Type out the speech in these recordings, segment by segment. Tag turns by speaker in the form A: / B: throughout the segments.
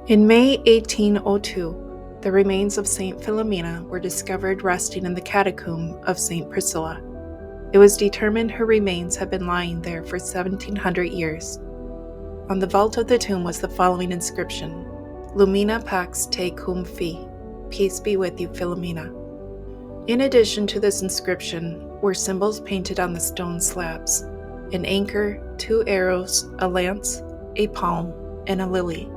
A: In May 1802, the remains of St. Philomena were discovered resting in the catacomb of St. Priscilla. It was determined her remains had been lying there for 1700 years. On the vault of the tomb was the following inscription: Lumina Pax Te Cum Fi, Peace be with you, Philomena. In addition to this inscription were symbols painted on the stone slabs: an anchor, 2 arrows, a lance, a palm, and a lily.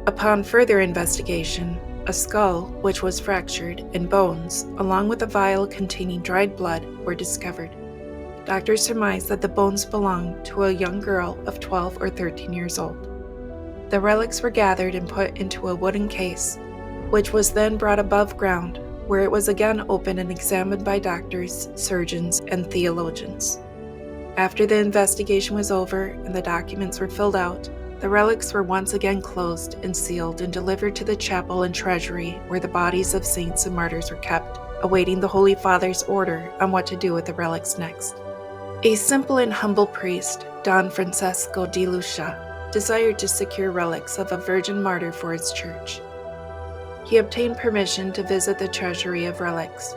A: Upon further investigation, a skull, which was fractured, and bones, along with a vial containing dried blood, were discovered. Doctors surmised that the bones belonged to a young girl of 12 or 13 years old. The relics were gathered and put into a wooden case, which was then brought above ground, where it was again opened and examined by doctors, surgeons, and theologians. After the investigation was over and the documents were filled out, the relics were once again closed and sealed and delivered to the chapel and treasury where the bodies of saints and martyrs were kept, awaiting the Holy Father's order on what to do with the relics next. A simple and humble priest, Don Francesco di Lucia, desired to secure relics of a virgin martyr for his church. He obtained permission to visit the treasury of relics.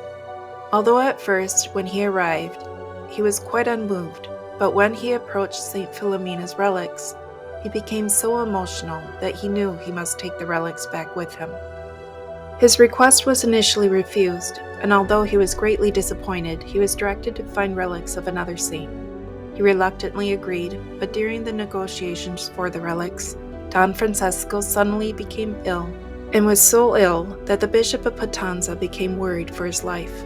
A: Although at first, when he arrived, he was quite unmoved, but when he approached St. Philomena's relics, he became so emotional that he knew he must take the relics back with him. His request was initially refused, and although he was greatly disappointed, he was directed to find relics of another saint. He reluctantly agreed, but during the negotiations for the relics, Don Francesco suddenly became ill, and was so ill that the Bishop of Potenza became worried for his life.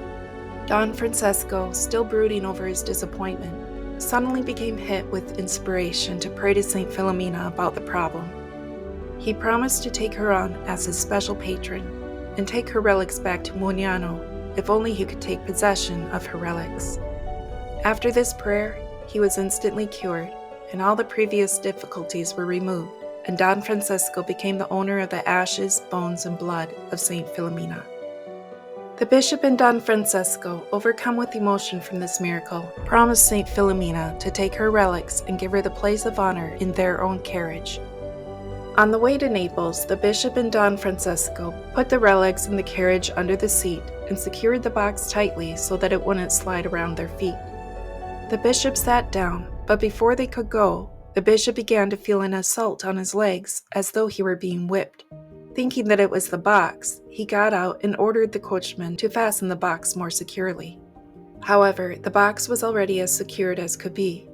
A: Don Francesco, still brooding over his disappointment, suddenly became hit with inspiration to pray to St. Philomena about the problem. He promised to take her on as his special patron and take her relics back to Mugnano if only he could take possession of her relics. After this prayer, he was instantly cured, and all the previous difficulties were removed, and Don Francesco became the owner of the ashes, bones, and blood of St. Philomena. The bishop and Don Francesco, overcome with emotion from this miracle, promised St. Philomena to take her relics and give her the place of honor in their own carriage. On the way to Naples, the bishop and Don Francesco put the relics in the carriage under the seat and secured the box tightly so that it wouldn't slide around their feet. The bishop sat down, but before they could go, the bishop began to feel an assault on his legs as though he were being whipped. Thinking that it was the box, he got out and ordered the coachman to fasten the box more securely. However, the box was already as secured as could be.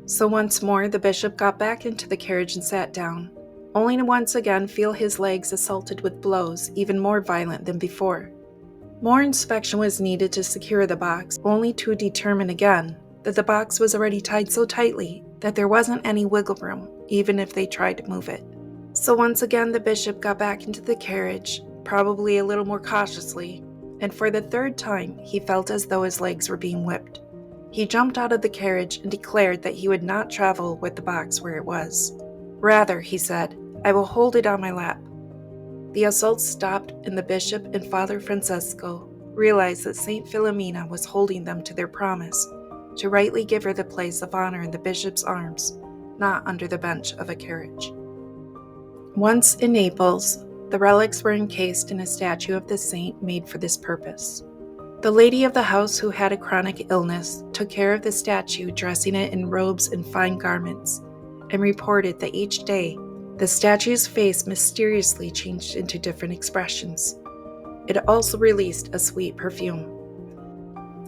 A: So once more, the bishop got back into the carriage and sat down, only to once again feel his legs assaulted with blows even more violent than before. More inspection was needed to secure the box, only to determine again that the box was already tied so tightly that there wasn't any wiggle room, even if they tried to move it. So once again the bishop got back into the carriage, probably a little more cautiously, and for the third time he felt as though his legs were being whipped. He jumped out of the carriage and declared that he would not travel with the box where it was. Rather, he said, I will hold it on my lap. The assault stopped, and the bishop and Father Francesco realized that St. Philomena was holding them to their promise to rightly give her the place of honor in the bishop's arms, not under the bench of a carriage. Once in Naples, the relics were encased in a statue of the saint made for this purpose. The lady of the house, who had a chronic illness, took care of the statue, dressing it in robes and fine garments, and reported that each day the statue's face mysteriously changed into different expressions. It also released a sweet perfume.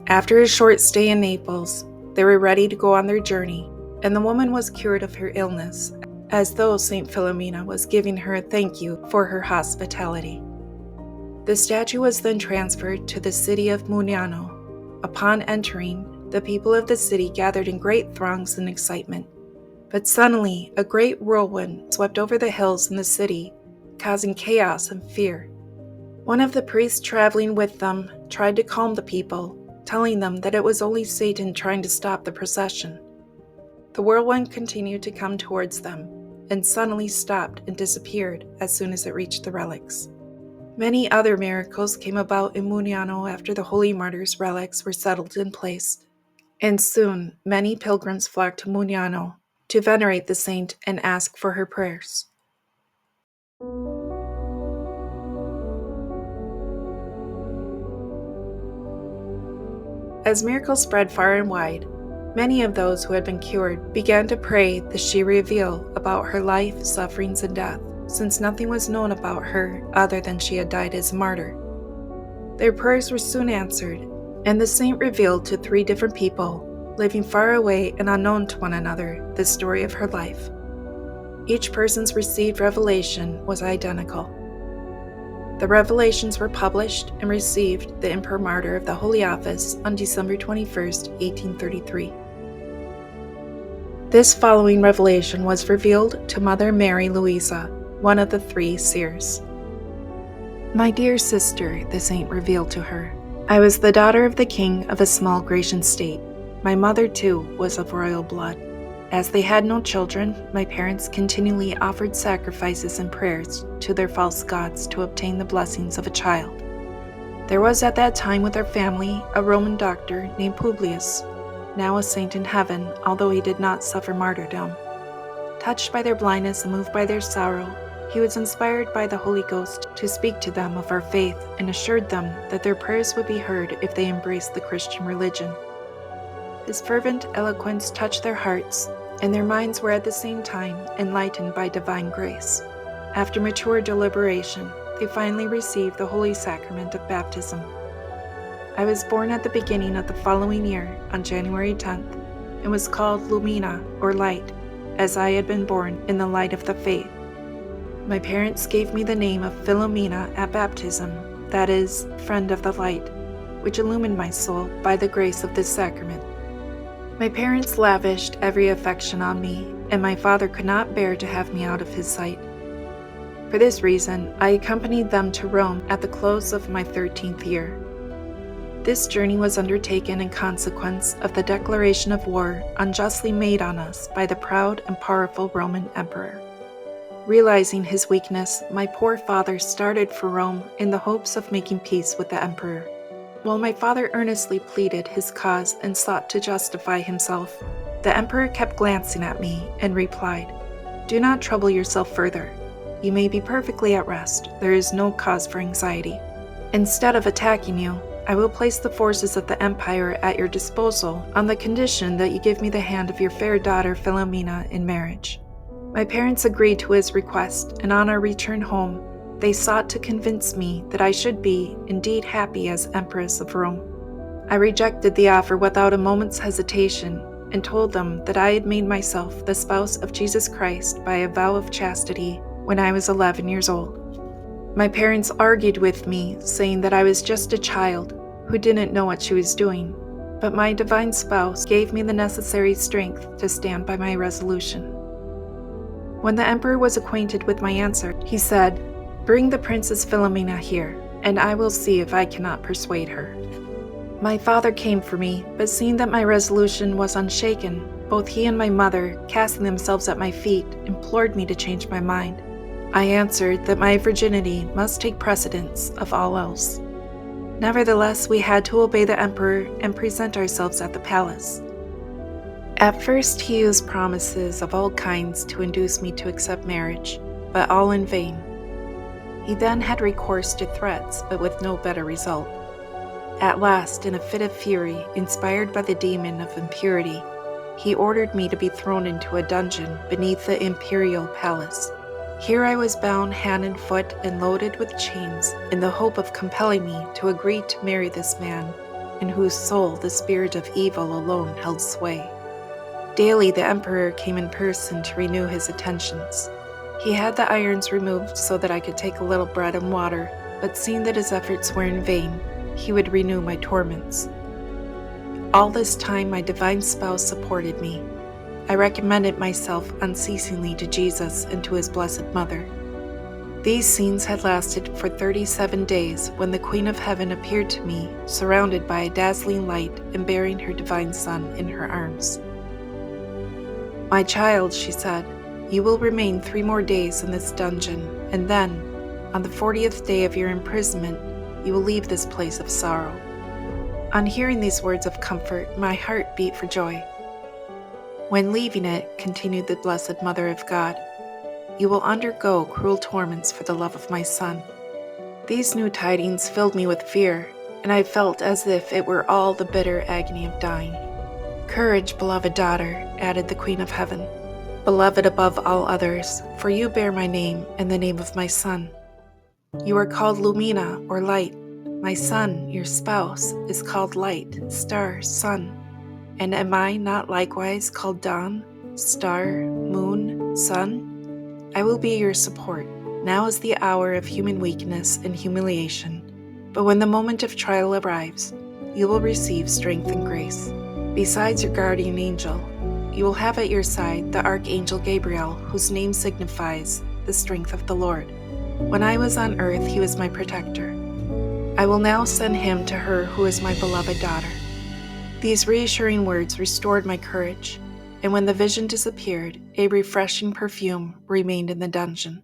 A: After a short stay in Naples, they were ready to go on their journey, and the woman was cured of her illness, as though St. Philomena was giving her a thank you for her hospitality. The statue was then transferred to the city of Mugnano. Upon entering, the people of the city gathered in great throngs and excitement. But suddenly, a great whirlwind swept over the hills in the city, causing chaos and fear. One of the priests traveling with them tried to calm the people, telling them that it was only Satan trying to stop the procession. The whirlwind continued to come towards them, and suddenly stopped and disappeared as soon as it reached the relics. Many other miracles came about in Mugnano after the Holy Martyr's relics were settled in place, and soon many pilgrims flocked to Mugnano to venerate the saint and ask for her prayers. As miracles spread far and wide, many of those who had been cured began to pray that she reveal about her life, sufferings, and death, since nothing was known about her other than she had died as a martyr. Their prayers were soon answered, and the saint revealed to 3 different people, living far away and unknown to one another, the story of her life. Each person's received revelation was identical. The revelations were published and received the Emperor Martyr of the Holy Office on December 21, 1833. This following revelation was revealed to Mother Mary Louisa, one of the 3 seers. "My dear sister," the saint revealed to her, "I was the daughter of the king of a small Grecian state. My mother, too, was of royal blood. As they had no children, my parents continually offered sacrifices and prayers to their false gods to obtain the blessings of a child. There was at that time with our family a Roman doctor named Publius, now a saint in heaven, although he did not suffer martyrdom. Touched by their blindness and moved by their sorrow, he was inspired by the Holy Ghost to speak to them of our faith and assured them that their prayers would be heard if they embraced the Christian religion. His fervent eloquence touched their hearts, and their minds were at the same time enlightened by divine grace. After mature deliberation, they finally received the holy sacrament of baptism. I was born at the beginning of the following year, on January 10th, and was called Lumina, or Light, as I had been born in the light of the faith. My parents gave me the name of Philomena at baptism, that is, Friend of the Light, which illumined my soul by the grace of this sacrament. My parents lavished every affection on me, and my father could not bear to have me out of his sight. For this reason, I accompanied them to Rome at the close of my 13th year. This journey was undertaken in consequence of the declaration of war unjustly made on us by the proud and powerful Roman emperor. Realizing his weakness, my poor father started for Rome in the hopes of making peace with the emperor. While my father earnestly pleaded his cause and sought to justify himself, the emperor kept glancing at me and replied, "Do not trouble yourself further. You may be perfectly at rest. There is no cause for anxiety. Instead of attacking you, I will place the forces of the empire at your disposal on the condition that you give me the hand of your fair daughter Philomena in marriage." My parents agreed to his request, and on our return home, they sought to convince me that I should be indeed happy as Empress of Rome. I rejected the offer without a moment's hesitation and told them that I had made myself the spouse of Jesus Christ by a vow of chastity when I was 11 years old. My parents argued with me, saying that I was just a child who didn't know what she was doing, but my divine spouse gave me the necessary strength to stand by my resolution. When the emperor was acquainted with my answer, he said, "Bring the Princess Philomena here, and I will see if I cannot persuade her." My father came for me, but seeing that my resolution was unshaken, both he and my mother, casting themselves at my feet, implored me to change my mind. I answered that my virginity must take precedence of all else. Nevertheless, we had to obey the emperor and present ourselves at the palace. At first, he used promises of all kinds to induce me to accept marriage, but all in vain. He then had recourse to threats, but with no better result. At last, in a fit of fury, inspired by the demon of impurity, he ordered me to be thrown into a dungeon beneath the imperial palace. Here I was bound hand and foot and loaded with chains, in the hope of compelling me to agree to marry this man, in whose soul the spirit of evil alone held sway. Daily the emperor came in person to renew his attentions. He had the irons removed so that I could take a little bread and water, but seeing that his efforts were in vain, he would renew my torments. All this time my divine spouse supported me. I recommended myself unceasingly to Jesus and to his Blessed Mother. These scenes had lasted for 37 days when the Queen of Heaven appeared to me, surrounded by a dazzling light and bearing her divine Son in her arms. "My child," she said, "you will remain 3 more days in this dungeon, and then, on the 40th day of your imprisonment, you will leave this place of sorrow." On hearing these words of comfort, my heart beat for joy. "When leaving it," continued the Blessed Mother of God, "you will undergo cruel torments for the love of my Son." These new tidings filled me with fear, and I felt as if it were all the bitter agony of dying. "Courage, beloved daughter," added the Queen of Heaven, "beloved above all others, for you bear my name and the name of my Son. You are called Lumina, or light. My Son, your spouse, is called light, star, sun. And am I not likewise called dawn, star, moon, sun? I will be your support. Now is the hour of human weakness and humiliation, but when the moment of trial arrives, you will receive strength and grace. Besides your guardian angel, you will have at your side the Archangel Gabriel, whose name signifies the strength of the Lord. When I was on earth, he was my protector. I will now send him to her who is my beloved daughter." These reassuring words restored my courage, and when the vision disappeared, a refreshing perfume remained in the dungeon.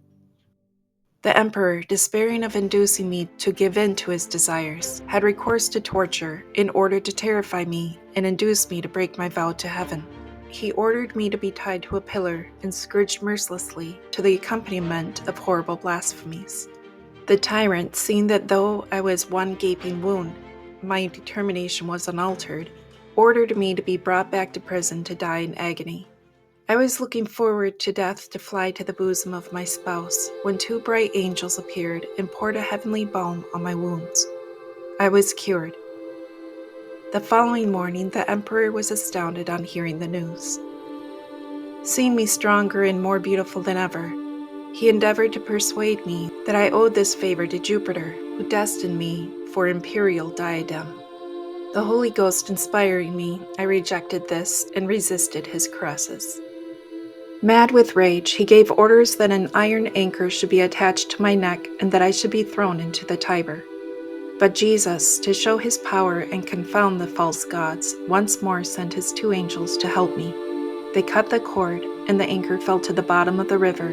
A: The emperor, despairing of inducing me to give in to his desires, had recourse to torture in order to terrify me and induce me to break my vow to heaven. He ordered me to be tied to a pillar and scourged mercilessly to the accompaniment of horrible blasphemies. The tyrant, seeing that though I was one gaping wound, my determination was unaltered, ordered me to be brought back to prison to die in agony. I was looking forward to death to fly to the bosom of my spouse when two bright angels appeared and poured a heavenly balm on my wounds. I was cured. The following morning, the emperor was astounded on hearing the news. Seeing me stronger and more beautiful than ever, he endeavored to persuade me that I owed this favor to Jupiter, who destined me for imperial diadem. The Holy Ghost inspiring me, I rejected this and resisted his caresses. Mad with rage, he gave orders that an iron anchor should be attached to my neck and that I should be thrown into the Tiber. But Jesus, to show his power and confound the false gods, once more sent his two angels to help me. They cut the cord, and the anchor fell to the bottom of the river,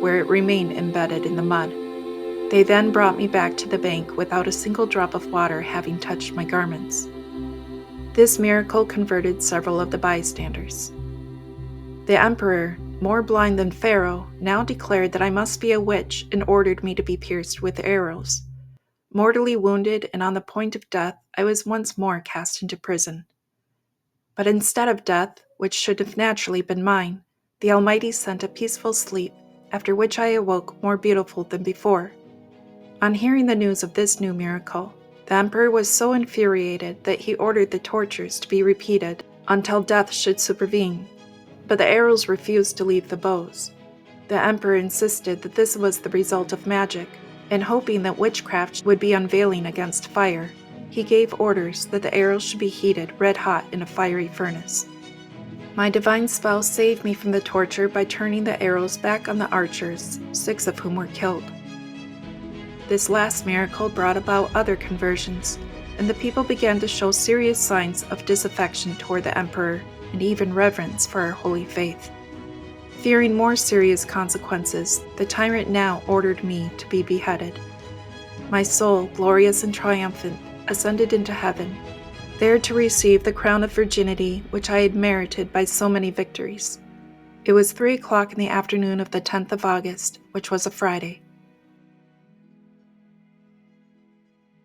A: where it remained embedded in the mud. They then brought me back to the bank without a single drop of water having touched my garments. This miracle converted several of the bystanders. The emperor, more blind than Pharaoh, now declared that I must be a witch and ordered me to be pierced with arrows. Mortally wounded and on the point of death, I was once more cast into prison. But instead of death, which should have naturally been mine, the Almighty sent a peaceful sleep, after which I awoke more beautiful than before. On hearing the news of this new miracle, the emperor was so infuriated that he ordered the tortures to be repeated until death should supervene. But the arrows refused to leave the bows. The emperor insisted that this was the result of magic, and hoping that witchcraft would be unveiling against fire, he gave orders that the arrows should be heated red-hot in a fiery furnace. My divine spouse saved me from the torture by turning the arrows back on the archers, 6 of whom were killed. This last miracle brought about other conversions, and the people began to show serious signs of disaffection toward the emperor and even reverence for our holy faith. Fearing more serious consequences, the tyrant now ordered me to be beheaded. My soul, glorious and triumphant, ascended into heaven, there to receive the crown of virginity which I had merited by so many victories. It was 3 o'clock in the afternoon of the 10th of August, which was a Friday.